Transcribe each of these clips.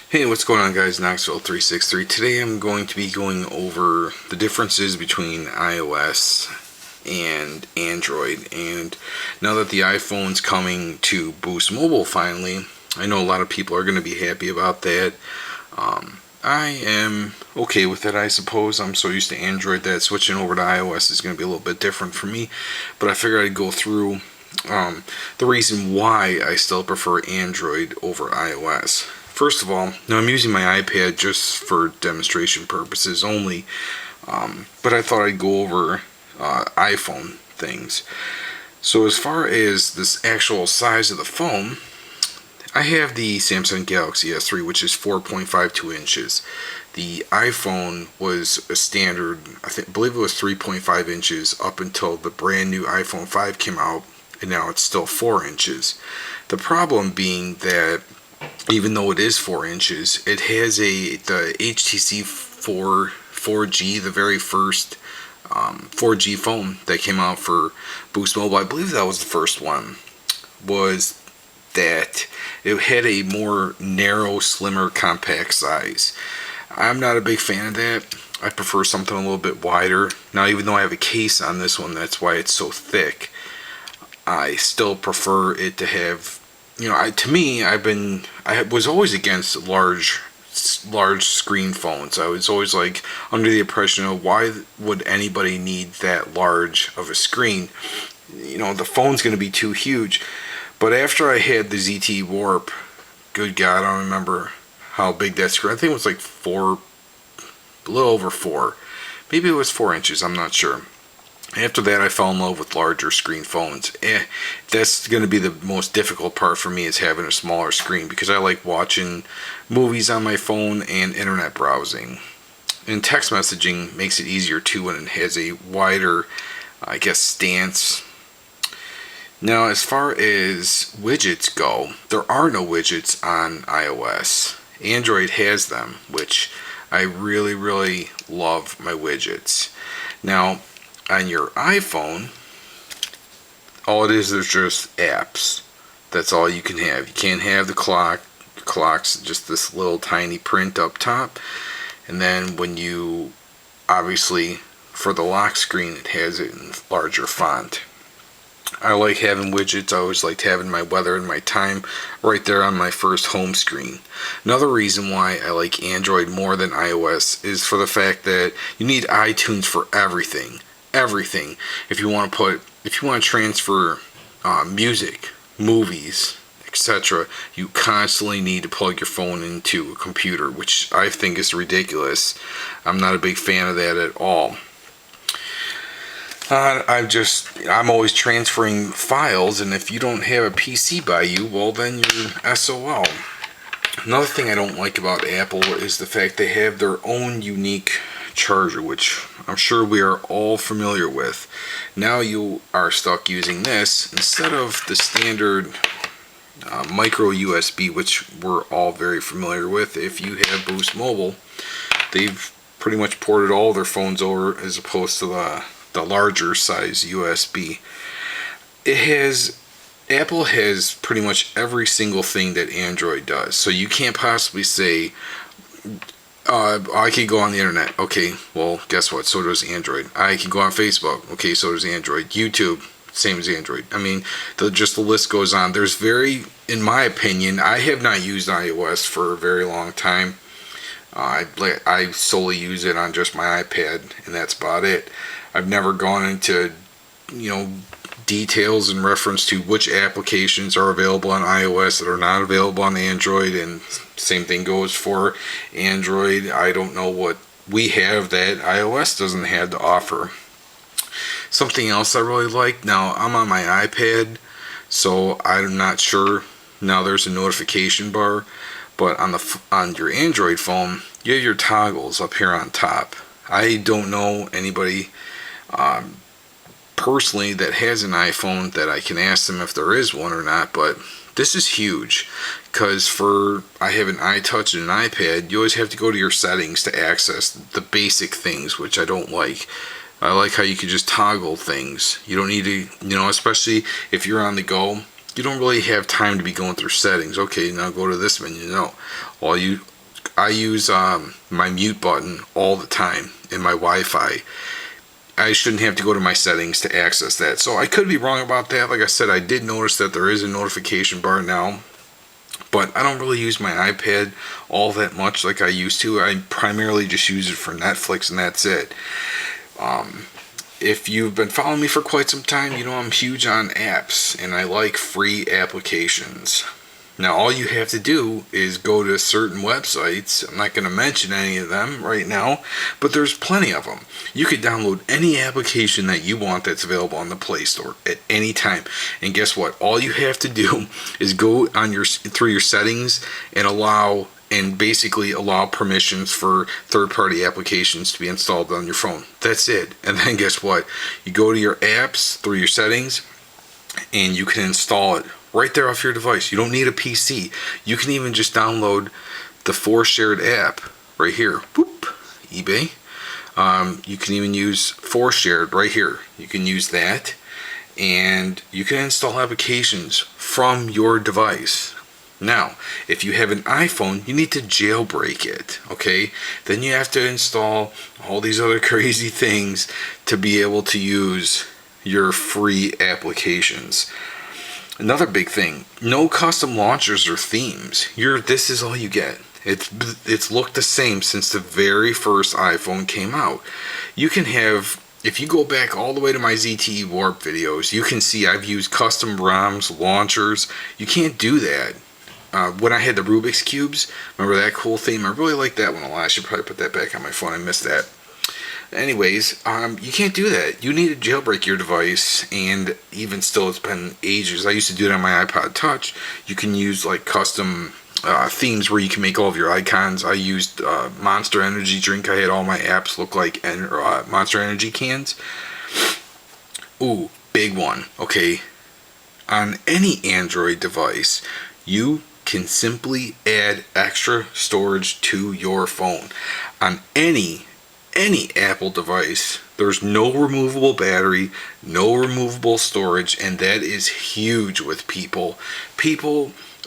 Hey, what's going on, guys? Knoxville363. Today I'm going to be going over the differences between iOS and Android. And now that the iPhone's coming to Boost Mobile finally, I know a lot of people are going to be happy about that. I am okay with it, I suppose. I'm so used to Android that switching over to iOS is going to be a little bit different for me. But I figured I'd go through the reason why I still prefer Android over iOS. First of all, now I'm using my iPad just for demonstration purposes only, but I thought I'd go over iPhone things. So as far as this actual size of the phone, I have the Samsung Galaxy S3, which is 4.52 inches. The iPhone was a standard, believe it was 3.5 inches up until the brand new iPhone 5 came out, and now it's still 4 inches. The problem being that even though it is 4 inches, it has the HTC 4G, the very first 4G phone that came out for Boost Mobile. I believe that was the first one. Was that it had a more narrow, slimmer, compact size. I'm not a big fan of that. I prefer something a little bit wider. Now, even though I have a case on this one, that's why it's so thick. I still prefer it to have, I was always against large screen phones. I was always like under the impression of why would anybody need that large of a screen? The phone's going to be too huge. But after I had the ZT Warp, good God, I don't remember how big that screen. I think it was like a little over 4. Maybe it was 4 inches. I'm not sure. After that, I fell in love with larger screen phones. That's going to be the most difficult part for me, is having a smaller screen, because I like watching movies on my phone and internet browsing. And text messaging makes it easier too when it has a wider, stance. Now, as far as widgets go, there are no widgets on iOS. Android has them, which I really, really love my widgets. Now, on your iPhone, all it is, there's just apps. That's all you can have. You can't have the clock. The clock's just this little tiny print up top. And then when you, obviously, for the lock screen, it has it in larger font. I like having widgets. I always liked having my weather and my time right there on my first home screen. Another reason why I like Android more than iOS is for the fact that you need iTunes for everything. Everything. If you want to transfer music, movies, etc., you constantly need to plug your phone into a computer, which I think is ridiculous. I'm not a big fan of that at all. I'm always transferring files, and if you don't have a PC by you, well, then you're SOL. Another thing I don't like about Apple is the fact they have their own unique charger, which I'm sure we are all familiar with. Now you are stuck using this instead of the standard micro USB, which we're all very familiar with. If you have Boost Mobile, they've pretty much ported all their phones over, as opposed to the larger size USB. Apple has pretty much every single thing that Android does. So you can't possibly say, I can go on the internet. Okay, well, guess what? So does Android. I can go on Facebook. Okay, so does Android. YouTube, same as Android. I mean, the list goes on. In my opinion, I have not used iOS for a very long time. I solely use it on just my iPad, and that's about it. I've never gone into, details in reference to which applications are available on iOS that are not available on Android, and same thing goes for Android. I don't know what we have that iOS doesn't have to offer. Something else I really like, now I'm on my iPad, so I'm not sure. Now there's a notification bar, but on your Android phone, you have your toggles up here on top. I don't know anybody personally that has an iPhone that I can ask them if there is one or not, but this is huge, because I have an iTouch and an iPad. You always have to go to your settings to access the basic things, which I don't like. I like how you can just toggle things. You don't need to, especially if you're on the go, you don't really have time to be going through settings. Okay, now go to this menu. No, I use my mute button all the time in my Wi-Fi. I shouldn't have to go to my settings to access that. So I could be wrong about that. Like I said, I did notice that there is a notification bar now, but I don't really use my iPad all that much like I used to. I primarily just use it for Netflix, and that's it. If you've been following me for quite some time, you know I'm huge on apps, and I like free applications. Now, all you have to do is go to certain websites. I'm not going to mention any of them right now, but there's plenty of them. You could download any application that you want that's available on the Play Store at any time. And guess what? All you have to do is go on through your settings and basically allow permissions for third-party applications to be installed on your phone. That's it. And then guess what? You go to your apps through your settings, and you can install it right there off your device. You don't need a PC. You can even just download the ForShared app right here. Boop, eBay. You can even use ForShared right here. You can use that, and you can install applications from your device. Now, if you have an iPhone, you need to jailbreak it, okay? Then you have to install all these other crazy things to be able to use your free applications. Another big thing, no custom launchers or themes. This is all you get. It's looked the same since the very first iPhone came out. You can have, if you go back all the way to my ZTE Warp videos, you can see I've used custom ROMs, launchers. You can't do that. When I had the Rubik's Cubes, remember that cool theme? I really liked that one a lot. I should probably put that back on my phone. I missed that. Anyways, you can't do that. You need to jailbreak your device, and even still, it's been ages. I used to do it on my iPod Touch. You can use like custom themes where you can make all of your icons. I used Monster Energy drink. I had all my apps look like Monster Energy cans. Ooh, big one. Okay, on any Android device, you can simply add extra storage to your phone. On any Apple device, there's no removable battery, no removable storage, and that is huge with people.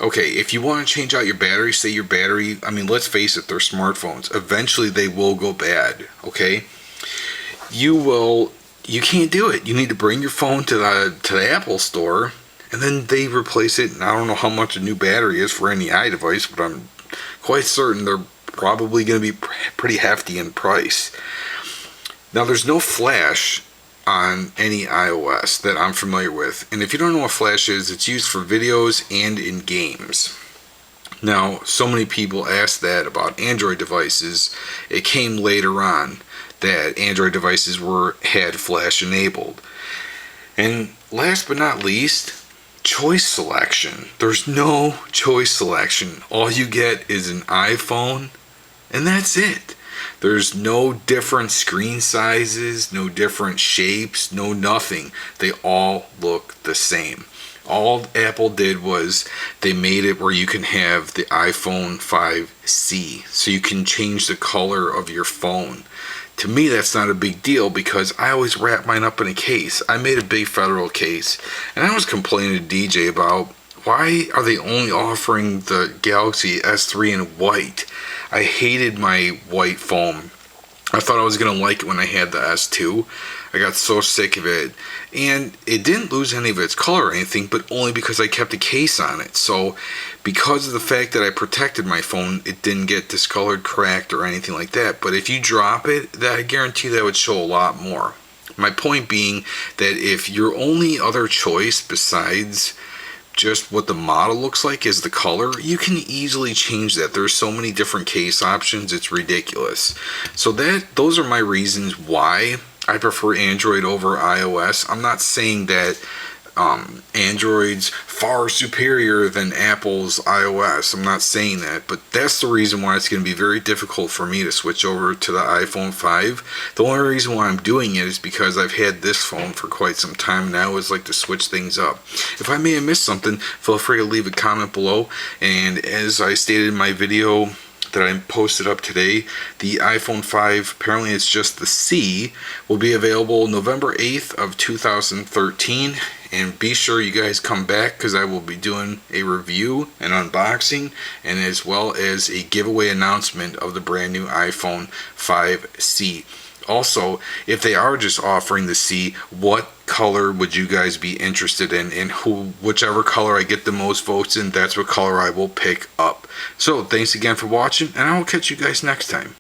Okay, if you want to change out your battery, say your battery, I mean, let's face it, they're smartphones. Eventually they will go bad, okay? You can't do it. You need to bring your phone to the Apple store, and then they replace it. And I don't know how much a new battery is for any iDevice, but I'm quite certain they're probably going to be pretty hefty in price. Now, there's no flash on any iOS that I'm familiar with, and if you don't know what flash is, it's used for videos and in games. Now, so many people ask that about Android devices. It came later on that Android devices had flash enabled. And last but not least, choice selection. There's no choice selection. All you get is an iPhone, and that's it. There's no different screen sizes, no different shapes, no nothing. They all look the same. All Apple did was they made it where you can have the iPhone 5C, so you can change the color of your phone. To me, that's not a big deal because I always wrap mine up in a case. I made a big Federal case, and I was complaining to DJ about why are they only offering the Galaxy S3 in white. I hated my white phone. I thought I was going to like it when I had the S2. I got so sick of it. And it didn't lose any of its color or anything, but only because I kept a case on it. So because of the fact that I protected my phone, it didn't get discolored, cracked, or anything like that. But if you drop it, I guarantee that would show a lot more. My point being that if your only other choice besides just what the model looks like is the color, you can easily change that. There's so many different case options, it's ridiculous. So those are my reasons why I prefer Android over iOS. I'm not saying that Android's far superior than Apple's iOS. I'm not saying that, but that's the reason why it's going to be very difficult for me to switch over to the iPhone 5. The only reason why I'm doing it is because I've had this phone for quite some time and I always like to switch things up. If I may have missed something, feel free to leave a comment below. And as I stated in my video that I posted up today, the iPhone 5, apparently it's just the C, will be available November 8th of 2013. And be sure you guys come back, because I will be doing a review and unboxing, and as well as a giveaway announcement of the brand new iPhone 5C. Also, if they are just offering the C, what color would you guys be interested in? And whichever color I get the most votes in, that's what color I will pick up. So thanks again for watching, and I will catch you guys next time.